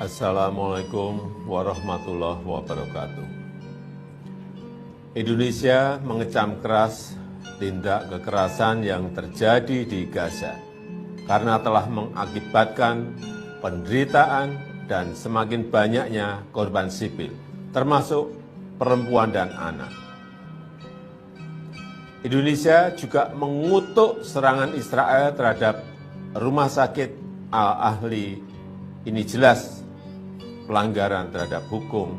Assalamualaikum warahmatullahi wabarakatuh. Indonesia mengecam keras tindak kekerasan yang terjadi di Gaza karena telah mengakibatkan penderitaan dan semakin banyaknya korban sipil, termasuk perempuan dan anak. Indonesia juga mengutuk serangan Israel terhadap rumah sakit Al-Ahli. Ini jelas pelanggaran terhadap hukum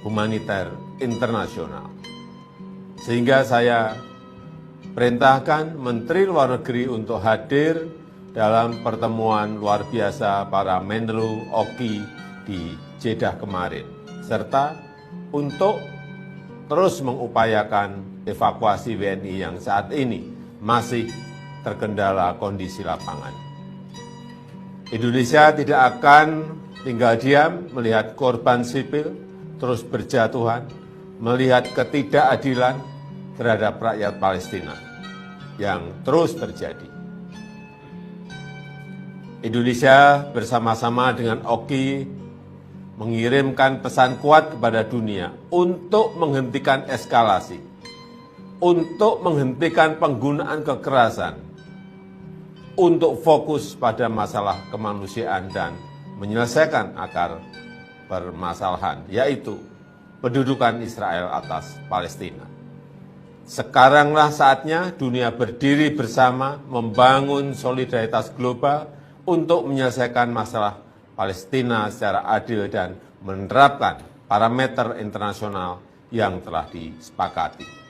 humaniter internasional. Sehingga saya perintahkan Menteri Luar Negeri untuk hadir dalam pertemuan luar biasa para Menlu Oki di Jeddah kemarin, serta untuk terus mengupayakan evakuasi WNI yang saat ini masih terkendala kondisi lapangan. Indonesia tidak akan tinggal diam melihat korban sipil terus berjatuhan, melihat ketidakadilan terhadap rakyat Palestina yang terus terjadi. Indonesia bersama-sama dengan Oki mengirimkan pesan kuat kepada dunia untuk menghentikan eskalasi, untuk menghentikan penggunaan kekerasan, untuk fokus pada masalah kemanusiaan dan menyelesaikan akar permasalahan, yaitu pendudukan Israel atas Palestina. Sekaranglah saatnya dunia berdiri bersama membangun solidaritas global untuk menyelesaikan masalah Palestina secara adil dan menerapkan parameter internasional yang telah disepakati.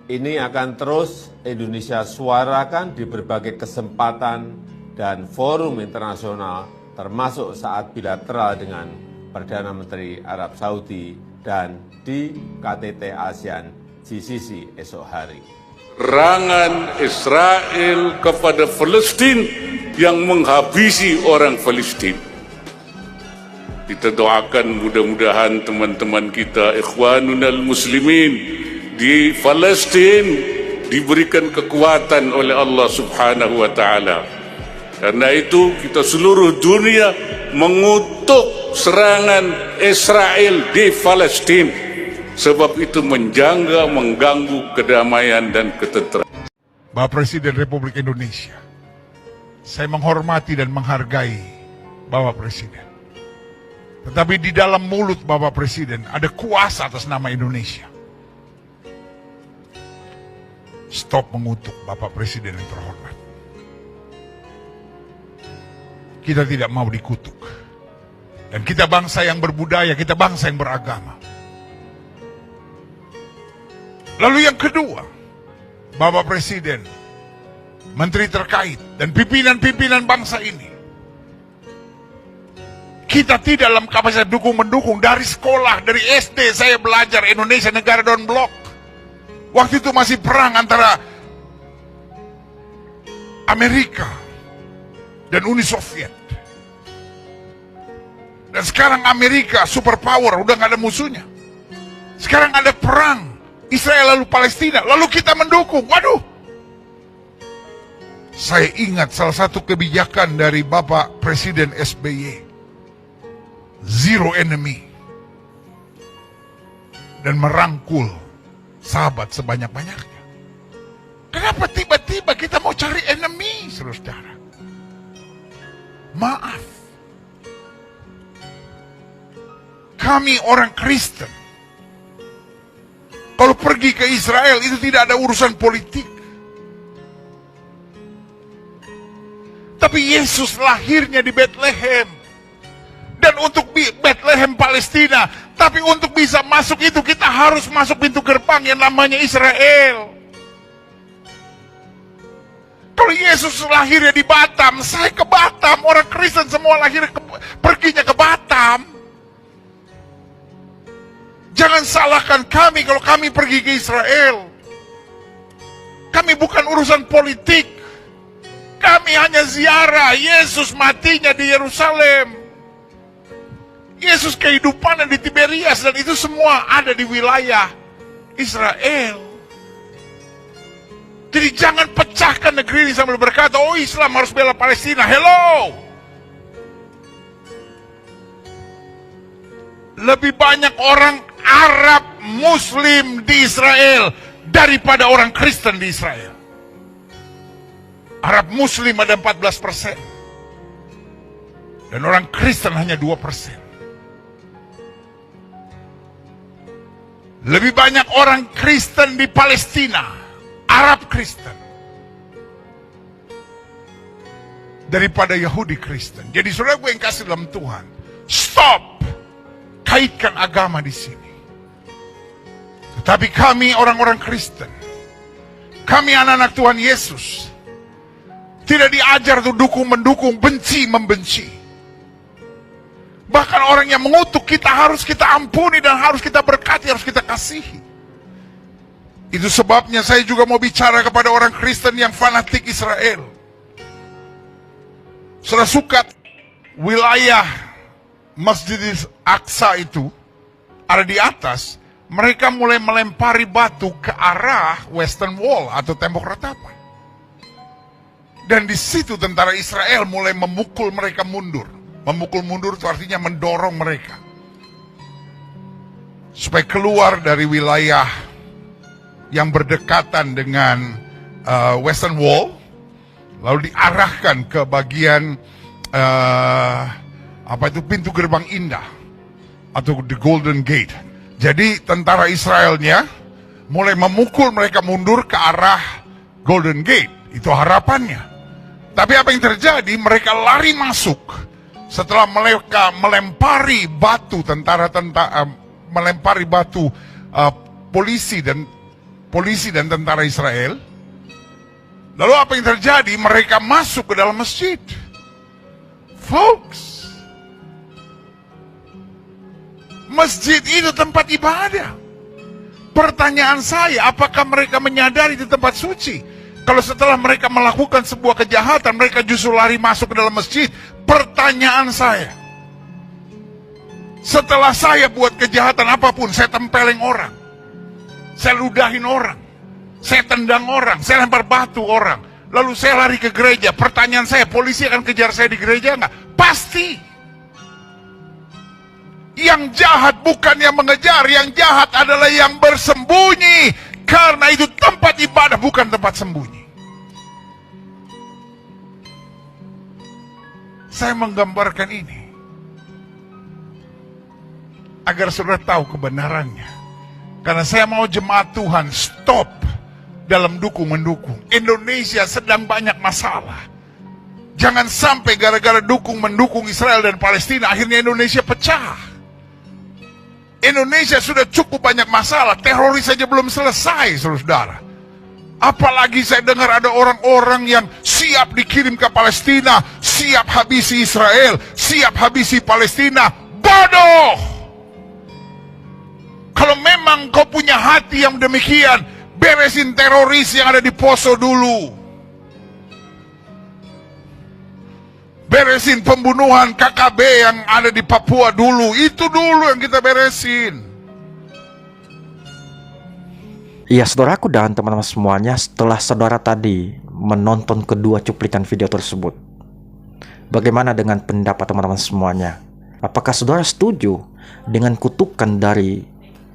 Ini akan terus Indonesia suarakan di berbagai kesempatan dan forum internasional, termasuk saat bilateral dengan Perdana Menteri Arab Saudi dan di KTT ASEAN GCC esok hari. Serangan Israel kepada Palestina yang menghabisi orang Palestina. Kita doakan mudah-mudahan teman-teman kita, ikhwanunal muslimin di Palestina diberikan kekuatan oleh Allah Subhanahu wa taala. Karena itu kita seluruh dunia mengutuk serangan Israel di Palestina. Sebab itu mengganggu kedamaian dan ketentraman. Bapak Presiden Republik Indonesia, saya menghormati dan menghargai Bapak Presiden. Tetapi di dalam mulut Bapak Presiden ada kuasa atas nama Indonesia. Stop mengutuk Bapak Presiden yang terhormat. Kita tidak mau dikutuk. Dan kita bangsa yang berbudaya, kita bangsa yang beragama. Lalu yang kedua, Bapak Presiden, Menteri terkait, dan pimpinan-pimpinan bangsa ini, kita tidak dalam kapasitas dukung-mendukung. Dari sekolah, dari SD saya belajar Indonesia negara non blok. Waktu itu masih perang antara Amerika dan Uni Soviet. Dan sekarang Amerika superpower, udah gak ada musuhnya. Sekarang ada perang Israel lalu Palestina, lalu kita mendukung. Waduh. Saya ingat salah satu kebijakan dari Bapak Presiden SBY, zero enemy, dan merangkul sahabat sebanyak-banyaknya. Kenapa tiba-tiba kita mau cari enemy, saudara? Maaf, kami orang Kristen, kalau pergi ke Israel itu tidak ada urusan politik. Tapi Yesus lahirnya di Bethlehem. Dan untuk Bethlehem Palestina. Tapi untuk bisa masuk itu kita harus masuk pintu gerbang yang namanya Israel. Kalau Yesus lahirnya di Batam, saya ke Batam. Orang Kristen semua perginya ke Batam. Jangan salahkan kami kalau kami pergi ke Israel. Kami bukan urusan politik. Kami hanya ziarah. Yesus matinya di Yerusalem. Yesus kehidupannya di Tiberias. Dan itu semua ada di wilayah Israel. Jadi jangan pecahkan negeri ini sambil berkata, oh Islam harus bela Palestina. Hello. lebih banyak orang Arab Muslim di Israel daripada orang Kristen di Israel. Arab Muslim ada 14%. Dan orang Kristen hanya 2%. Lebih banyak orang Kristen di Palestina, Arab Kristen, daripada Yahudi Kristen. Jadi saudara gue yang kasih dalam Tuhan, stop kaitkan agama di sini. Tetapi kami orang-orang Kristen, kami anak-anak Tuhan Yesus, tidak diajar untuk dukung-mendukung, benci-membenci. Bahkan orang yang mengutuk kita harus kita ampuni dan harus kita berkati, harus kita kasihi. Itu sebabnya saya juga mau bicara kepada orang Kristen yang fanatik Israel. Saudara suka wilayah Masjid Aqsa itu ada di atas, mereka mulai melempari batu ke arah Western Wall atau tembok ratapan. Dan di situ tentara Israel mulai memukul mereka mundur. Memukul mundur itu artinya mendorong mereka supaya keluar dari wilayah yang berdekatan dengan Western Wall, lalu diarahkan ke bagian pintu gerbang indah atau the Golden Gate. Jadi tentara Israelnya mulai memukul mereka mundur ke arah Golden Gate. Itu harapannya. Tapi apa yang terjadi? Mereka lari masuk. Setelah mereka melempari batu melempari batu polisi dan tentara Israel, lalu apa yang terjadi? Mereka masuk ke dalam masjid. Folks, masjid itu tempat ibadah. Pertanyaan saya, apakah mereka menyadari itu tempat suci? Kalau setelah mereka melakukan sebuah kejahatan, mereka justru lari masuk ke dalam masjid. Pertanyaan saya, setelah saya buat kejahatan apapun, saya tempeleng orang, saya ludahin orang, saya tendang orang, saya lempar batu orang, lalu saya lari ke gereja. Pertanyaan saya, polisi akan kejar saya di gereja nggak? Pasti. Yang jahat bukan yang mengejar, yang jahat adalah yang bersembunyi. Karena itu tempat ibadah, bukan tempat sembunyi. Saya menggambarkan ini agar saudara tahu kebenarannya. Karena saya mau jemaat Tuhan stop dalam dukung-mendukung. Indonesia sedang banyak masalah. Jangan sampai gara-gara dukung-mendukung Israel dan Palestina, akhirnya Indonesia pecah. Indonesia sudah cukup banyak masalah, teroris saja belum selesai, saudara. Apalagi saya dengar ada orang-orang yang siap dikirim ke Palestina, siap habisi Israel, siap habisi Palestina. Bodoh! Kalau memang kau punya hati yang demikian, beresin teroris yang ada di Poso dulu. Beresin pembunuhan KKB yang ada di Papua dulu. Itu dulu yang kita beresin. Iya saudaraku dan teman-teman semuanya, setelah saudara tadi menonton kedua cuplikan video tersebut, bagaimana dengan pendapat teman-teman semuanya? Apakah saudara setuju dengan kutukan dari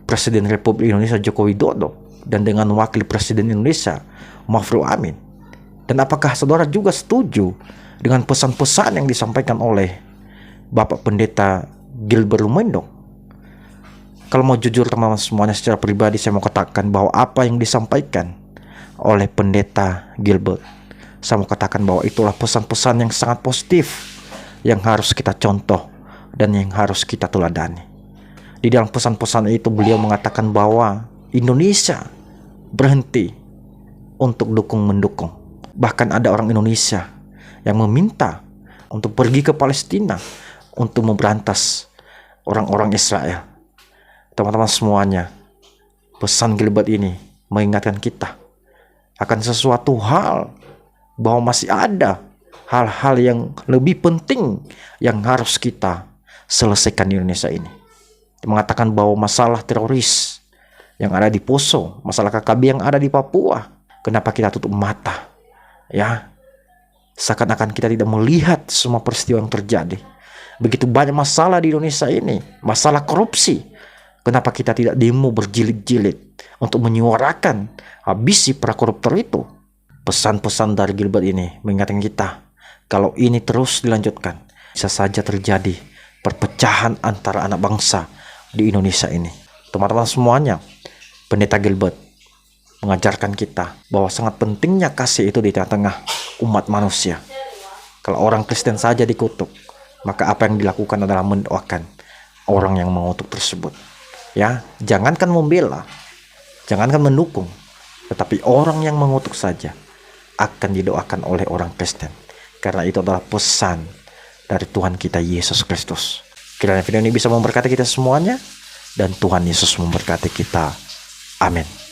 Presiden Republik Indonesia Joko Widodo dan dengan Wakil Presiden Indonesia Ma'ruf Amin? Dan apakah saudara juga setuju dengan pesan-pesan yang disampaikan oleh Bapak Pendeta Gilbert Lumendong? Kalau mau jujur teman-teman semuanya, secara pribadi saya mau katakan bahwa apa yang disampaikan oleh Pendeta Gilbert, saya mau katakan bahwa itulah pesan-pesan yang sangat positif yang harus kita contoh dan yang harus kita teladani. Di dalam pesan-pesan itu beliau mengatakan bahwa Indonesia berhenti untuk dukung-mendukung. Bahkan ada orang Indonesia yang meminta untuk pergi ke Palestina untuk memberantas orang-orang Israel. Teman-teman semuanya, pesan Gilbert ini mengingatkan kita akan sesuatu hal, bahwa masih ada hal-hal yang lebih penting yang harus kita selesaikan di Indonesia ini. Dia mengatakan bahwa masalah teroris yang ada di Poso, masalah KKB yang ada di Papua, kenapa kita tutup mata? Ya, seakan-akan kita tidak melihat semua peristiwa yang terjadi. Begitu banyak masalah di Indonesia ini, masalah korupsi. Kenapa kita tidak demo berjilid-jilid untuk menyuarakan habisi para koruptor itu? Pesan-pesan dari Gilbert ini mengingatkan kita, kalau ini terus dilanjutkan, bisa saja terjadi perpecahan antara anak bangsa di Indonesia ini. Teman-teman semuanya, Pendeta Gilbert mengajarkan kita bahwa sangat pentingnya kasih itu di tengah-tengah umat manusia. Kalau orang Kristen saja dikutuk, maka apa yang dilakukan adalah mendoakan orang yang mengutuk tersebut. Ya, jangankan membela, jangankan mendukung, tetapi orang yang mengutuk saja akan didoakan oleh orang Kristen. Karena itu adalah pesan dari Tuhan kita Yesus Kristus. Kiranya video ini bisa memberkati kita semuanya, dan Tuhan Yesus memberkati kita. Amin.